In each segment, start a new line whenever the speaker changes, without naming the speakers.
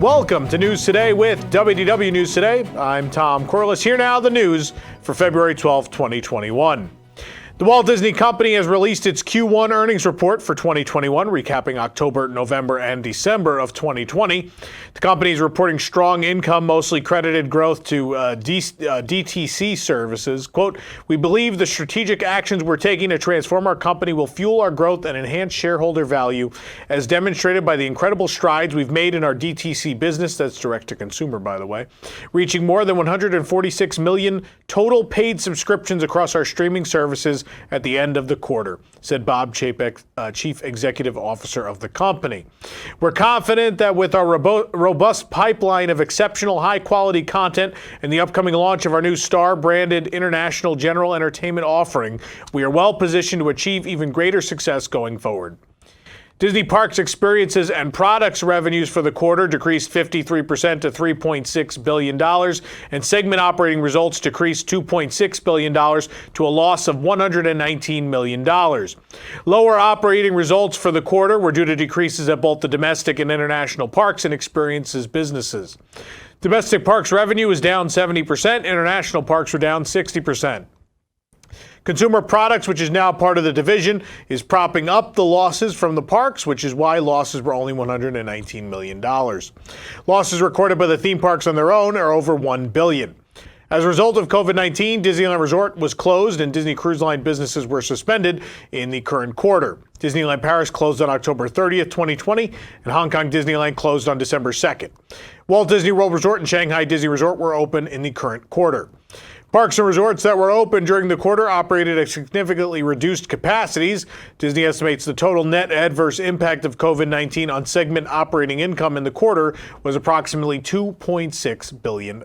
Welcome to News Today with WDW News Today. I'm Tom Corliss. Here now, the news for February 12, 2021. The Walt Disney Company has released its Q1 earnings report for 2021, recapping October, November, and December of 2020. The company is reporting strong income, mostly credited growth to DTC services. Quote, "We believe the strategic actions we're taking to transform our company will fuel our growth and enhance shareholder value, as demonstrated by the incredible strides we've made in our DTC business," that's direct to consumer, by the way, reaching more than 146 million total paid subscriptions across our streaming services at the end of the quarter, said Bob Chapek, Chief Executive Officer of the company. "We're confident that with our robust pipeline of exceptional high-quality content and the upcoming launch of our new Star-branded international general entertainment offering, we are well positioned to achieve even greater success going forward." Disney Parks Experiences and Products revenues for the quarter decreased 53% to $3.6 billion, and segment operating results decreased $2.6 billion to a loss of $119 million. Lower operating results for the quarter were due to decreases at both the domestic and international parks and experiences businesses. Domestic parks revenue was down 70%, international parks were down 60%. Consumer Products, which is now part of the division, is propping up the losses from the parks, which is why losses were only $119 million. Losses recorded by the theme parks on their own are over $1 billion. As a result of COVID-19, Disneyland Resort was closed and Disney Cruise Line businesses were suspended in the current quarter. Disneyland Paris closed on October 30th, 2020, and Hong Kong Disneyland closed on December 2nd. Walt Disney World Resort and Shanghai Disney Resort were open in the current quarter. Parks and resorts that were open during the quarter operated at significantly reduced capacities. Disney estimates the total net adverse impact of COVID-19 on segment operating income in the quarter was approximately $2.6 billion.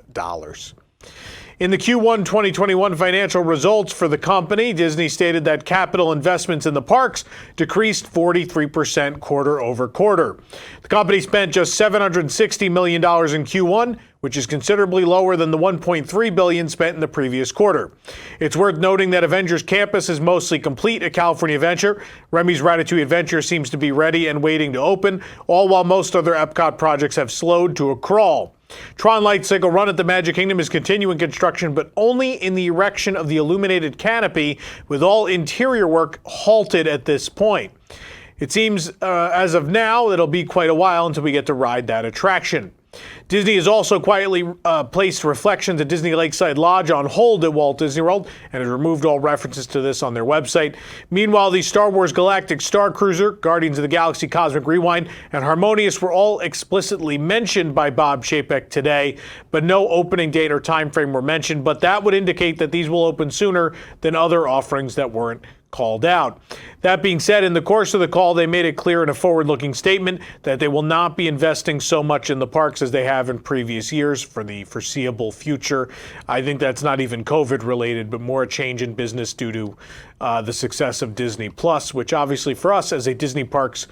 In the Q1 2021 financial results for the company, Disney stated that capital investments in the parks decreased 43% quarter over quarter. The company spent just $760 million in Q1, which is considerably lower than the $1.3 billion spent in the previous quarter. It's worth noting that Avengers Campus is mostly complete at California Adventure. Remy's Ratatouille Adventure seems to be ready and waiting to open, all while most other Epcot projects have slowed to a crawl. Tron Light Cycle Run at the Magic Kingdom is continuing construction, but only in the erection of the illuminated canopy, with all interior work halted at this point. It seems, as of now, it'll be quite a while until we get to ride that attraction. Disney has also quietly placed Reflections at Disney Lakeside Lodge on hold at Walt Disney World and has removed all references to this on their website. Meanwhile, the Star Wars Galactic Star Cruiser, Guardians of the Galaxy Cosmic Rewind, and Harmonious were all explicitly mentioned by Bob Chapek today, but no opening date or time frame were mentioned. But that would indicate that these will open sooner than other offerings that weren't called out. That being said, in the course of the call, they made it clear in a forward-looking statement that they will not be investing so much in the parks as they have in previous years for the foreseeable future. I think that's not even COVID-related, but more a change in business due to the success of Disney Plus, which obviously for us as a Disney Parks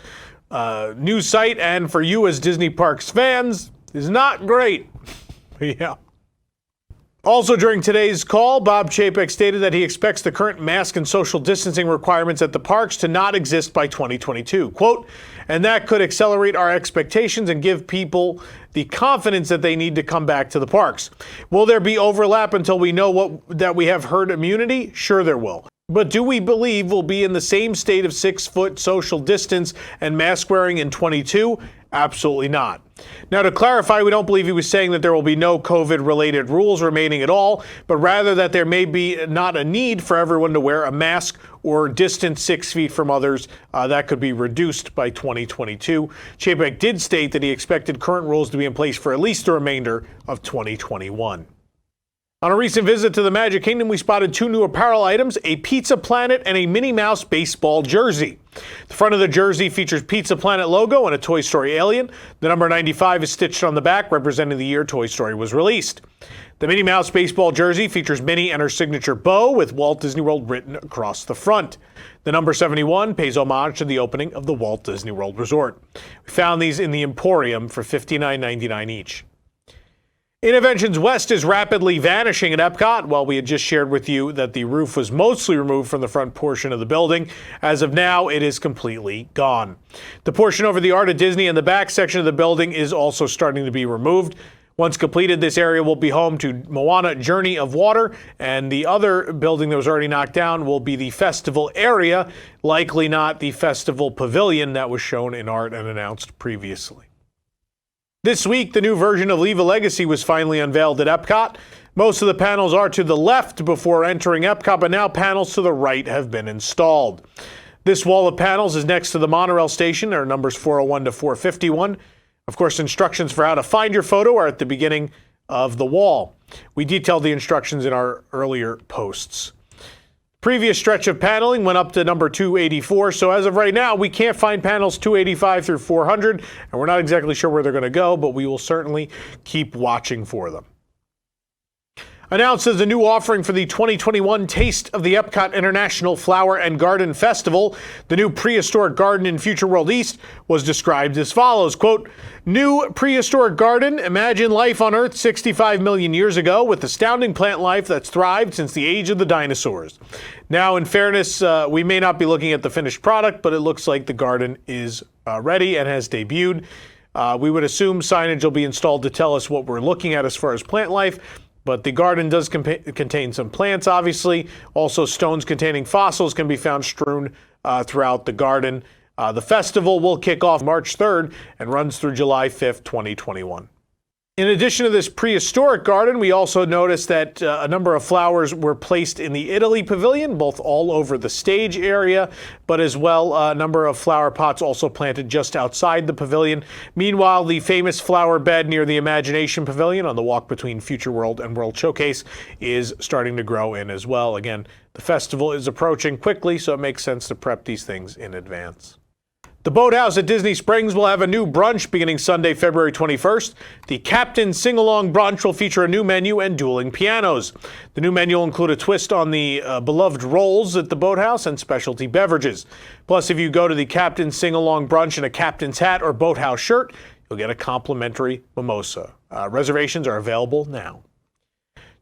news site and for you as Disney Parks fans is not great. Yeah. Also during today's call, Bob Chapek stated that he expects the current mask and social distancing requirements at the parks to not exist by 2022. Quote, "And that could accelerate our expectations and give people the confidence that they need to come back to the parks. Will there be overlap until we know that we have herd immunity? Sure there will. But do we believe we'll be in the same state of 6-foot social distance and mask wearing in 22? Absolutely not." Now, to clarify, we don't believe he was saying that there will be no COVID-related rules remaining at all, but rather that there may be not a need for everyone to wear a mask or distance 6 feet from others. That could be reduced by 2022. Chapek did state that he expected current rules to be in place for at least the remainder of 2021. On a recent visit to the Magic Kingdom, we spotted 2 new apparel items, a Pizza Planet and a Minnie Mouse baseball jersey. The front of the jersey features Pizza Planet logo and a Toy Story alien. The number 95 is stitched on the back, representing the year Toy Story was released. The Minnie Mouse baseball jersey features Minnie and her signature bow with Walt Disney World written across the front. The number 71 pays homage to the opening of the Walt Disney World Resort. We found these in the Emporium for $59.99 each. Interventions West is rapidly vanishing at Epcot. While we had just shared with you that the roof was mostly removed from the front portion of the building, as of now, it is completely gone. The portion over the Art of Disney and the back section of the building is also starting to be removed. Once completed, this area will be home to Moana Journey of Water, and the other building that was already knocked down will be the festival area, likely not the festival pavilion that was shown in art and announced previously. This week, the new version of Leave a Legacy was finally unveiled at Epcot. Most of the panels are to the left before entering Epcot, but now panels to the right have been installed. This wall of panels is next to the monorail station. There are numbers 401 to 451. Of course, instructions for how to find your photo are at the beginning of the wall. We detailed the instructions in our earlier posts. Previous stretch of paneling went up to number 284, so as of right now, we can't find panels 285 through 400, and we're not exactly sure where they're going to go, but we will certainly keep watching for them. Announced as a new offering for the 2021 Taste of the Epcot International Flower and Garden Festival, the new Prehistoric Garden in Future World East was described as follows, quote, "New Prehistoric Garden, imagine life on Earth 65 million years ago with astounding plant life that's thrived since the age of the dinosaurs." Now, in fairness, we may not be looking at the finished product, but it looks like the garden is ready and has debuted. We would assume signage will be installed to tell us what we're looking at as far as plant life. But the garden does contain some plants, obviously. Also, stones containing fossils can be found strewn throughout the garden. The festival will kick off March 3rd and runs through July 5th, 2021. In addition to this prehistoric garden, we also noticed that a number of flowers were placed in the Italy pavilion, both all over the stage area, but as well a number of flower pots also planted just outside the pavilion. Meanwhile, the famous flower bed near the Imagination Pavilion on the walk between Future World and World Showcase is starting to grow in as well. Again, the festival is approaching quickly, so it makes sense to prep these things in advance. The Boathouse at Disney Springs will have a new brunch beginning Sunday, February 21st. The Captain Sing-Along Brunch will feature a new menu and dueling pianos. The new menu will include a twist on the beloved rolls at the Boathouse and specialty beverages. Plus, if you go to the Captain Sing-Along Brunch in a captain's hat or Boathouse shirt, you'll get a complimentary mimosa. Reservations are available now.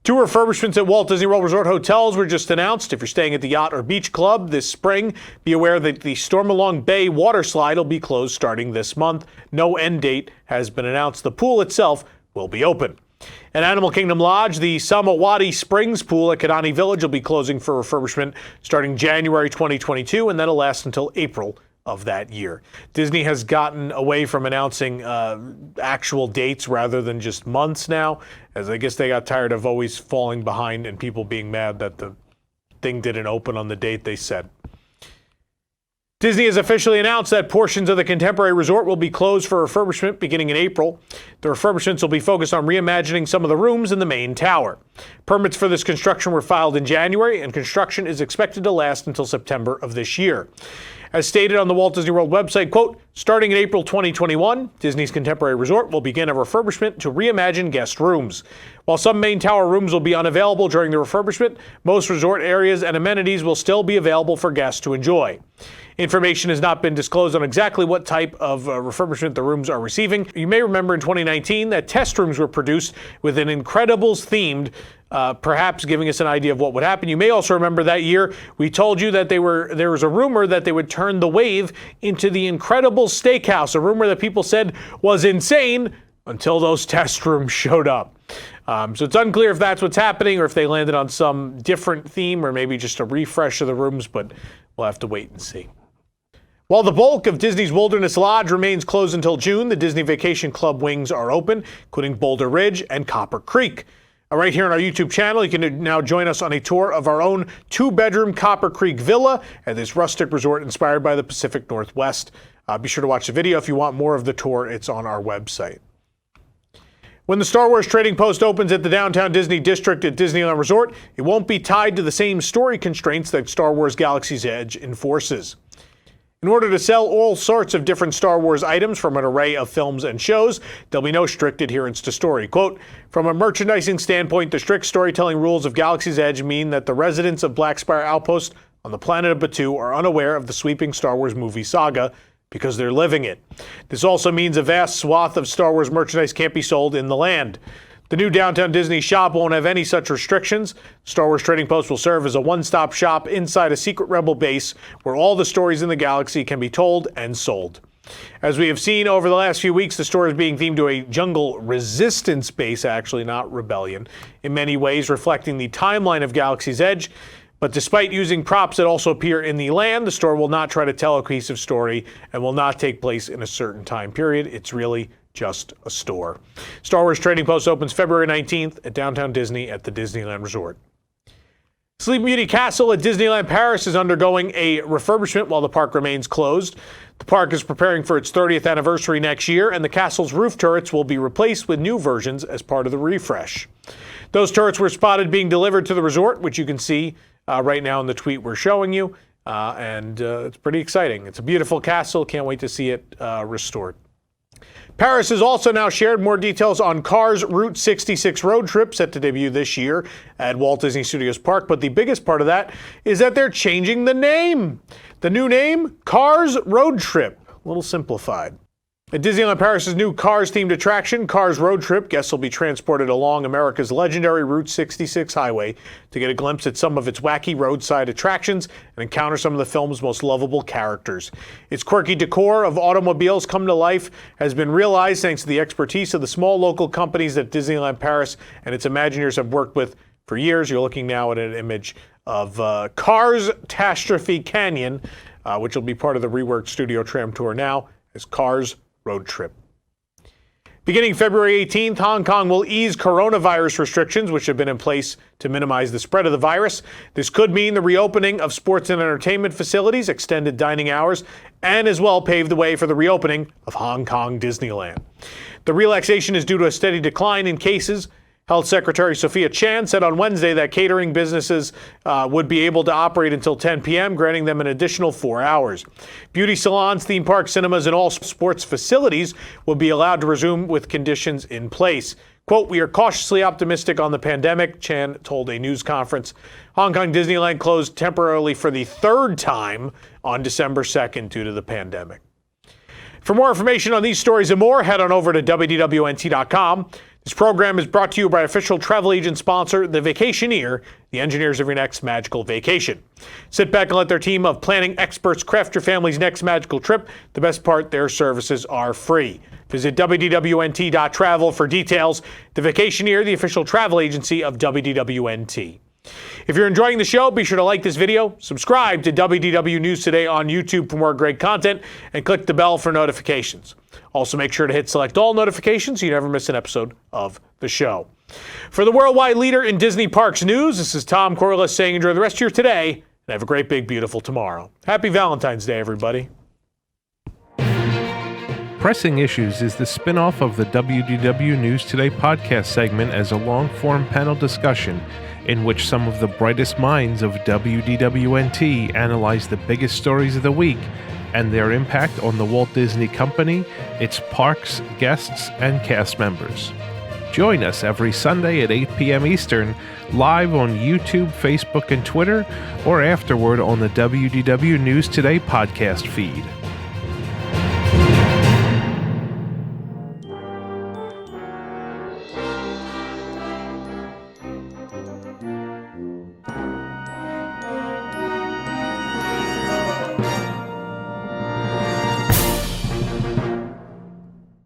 Two refurbishments at Walt Disney World Resort hotels were just announced. If you're staying at the Yacht or Beach Club this spring, be aware that the Stormalong Bay water slide will be closed starting this month. No end date has been announced. The pool itself will be open. At Animal Kingdom Lodge, the Samawati Springs pool at Kidani Village will be closing for refurbishment starting January 2022, and that'll last until April of that year. Disney has gotten away from announcing actual dates rather than just months now, as I guess they got tired of always falling behind and people being mad that the thing didn't open on the date they said. Disney has officially announced that portions of the Contemporary Resort will be closed for refurbishment beginning in April. The refurbishments will be focused on reimagining some of the rooms in the main tower. Permits for this construction were filed in January, and construction is expected to last until September of this year. As stated on the Walt Disney World website, quote, "Starting in April 2021, Disney's Contemporary Resort will begin a refurbishment to reimagine guest rooms. While some main tower rooms will be unavailable during the refurbishment, most resort areas and amenities will still be available for guests to enjoy. Information has not been disclosed on exactly what type of refurbishment the rooms are receiving. You may remember in 2019 that test rooms were produced with an Incredibles themed, perhaps giving us an idea of what would happen. You may also remember that year we told you that there was a rumor that they would turn the Wave into the Incredibles Steakhouse, a rumor that people said was insane until those test rooms showed up. So it's unclear if that's what's happening or if they landed on some different theme or maybe just a refresh of the rooms, but we'll have to wait and see. While the bulk of Disney's Wilderness Lodge remains closed until June, the Disney Vacation Club wings are open, including Boulder Ridge and Copper Creek. Right here on our YouTube channel, you can now join us on a tour of our own two-bedroom Copper Creek Villa at this rustic resort inspired by the Pacific Northwest. Be sure to watch the video if you want more of the tour. It's on our website. When the Star Wars Trading Post opens at the Downtown Disney District at Disneyland Resort, it won't be tied to the same story constraints that Star Wars Galaxy's Edge enforces. In order to sell all sorts of different Star Wars items from an array of films and shows, there'll be no strict adherence to story. Quote, "From a merchandising standpoint, the strict storytelling rules of Galaxy's Edge mean that the residents of Black Spire Outpost on the planet of Batuu are unaware of the sweeping Star Wars movie saga because they're living it. This also means a vast swath of Star Wars merchandise can't be sold in the land. The new Downtown Disney shop won't have any such restrictions. Star Wars Trading Post will serve as a one-stop shop inside a secret Rebel base where all the stories in the galaxy can be told and sold. As we have seen over the last few weeks, the store is being themed to a jungle resistance base, actually, not rebellion, in many ways reflecting the timeline of Galaxy's Edge. But despite using props that also appear in the land, the store will not try to tell a cohesive story and will not take place in a certain time period. It's really just a store. Star Wars Trading Post opens February 19th at Downtown Disney at the Disneyland Resort. Sleeping Beauty Castle at Disneyland Paris is undergoing a refurbishment while the park remains closed. The park is preparing for its 30th anniversary next year, and the castle's roof turrets will be replaced with new versions as part of the refresh. Those turrets were spotted being delivered to the resort, which you can see right now in the tweet we're showing you, and it's pretty exciting. It's a beautiful castle. Can't wait to see it restored. Paris has also now shared more details on Cars Route 66 road trip set to debut this year at Walt Disney Studios Park, but the biggest part of that is that they're changing the name. The new name, Cars Road Trip, a little simplified. At Disneyland Paris' new Cars-themed attraction, Cars Road Trip, guests will be transported along America's legendary Route 66 highway to get a glimpse at some of its wacky roadside attractions and encounter some of the film's most lovable characters. Its quirky decor of automobiles come to life has been realized thanks to the expertise of the small local companies that Disneyland Paris and its Imagineers have worked with for years. You're looking now at an image of Cars Catastrophe Canyon, which will be part of the reworked studio tram tour now as Cars Road Trip. Beginning February 18th, Hong Kong will ease coronavirus restrictions, which have been in place to minimize the spread of the virus. This could mean the reopening of sports and entertainment facilities, extended dining hours, and as well pave the way for the reopening of Hong Kong Disneyland. The relaxation is due to a steady decline in cases. Health Secretary Sophia Chan said on Wednesday that catering businesses would be able to operate until 10 p.m., granting them an additional 4 hours. Beauty salons, theme parks, cinemas, and all sports facilities will be allowed to resume with conditions in place. Quote, "We are cautiously optimistic on the pandemic," Chan told a news conference. Hong Kong Disneyland closed temporarily for the third time on December 2nd due to the pandemic. For more information on these stories and more, head on over to WDWNT.com. This program is brought to you by official travel agent sponsor, The Vacationeer, the engineers of your next magical vacation. Sit back and let their team of planning experts craft your family's next magical trip. The best part, their services are free. Visit WDWNT.travel for details. The Vacationeer, the official travel agency of WDWNT. If you're enjoying the show, be sure to like this video, subscribe to WDW News Today on YouTube for more great content, and click the bell for notifications. Also, make sure to hit select all notifications so you never miss an episode of the show. For the worldwide leader in Disney Parks news, this is Tom Corliss saying enjoy the rest of your today and have a great, big, beautiful tomorrow. Happy Valentine's Day, everybody.
Pressing Issues is the spin-off of the WDW News Today podcast segment as a long-form panel discussion in which some of the brightest minds of WDWNT analyze the biggest stories of the week and their impact on the Walt Disney Company, its parks, guests, and cast members. Join us every Sunday at 8 p.m. Eastern, live on YouTube, Facebook, and Twitter, or afterward on the WDW News Today podcast feed.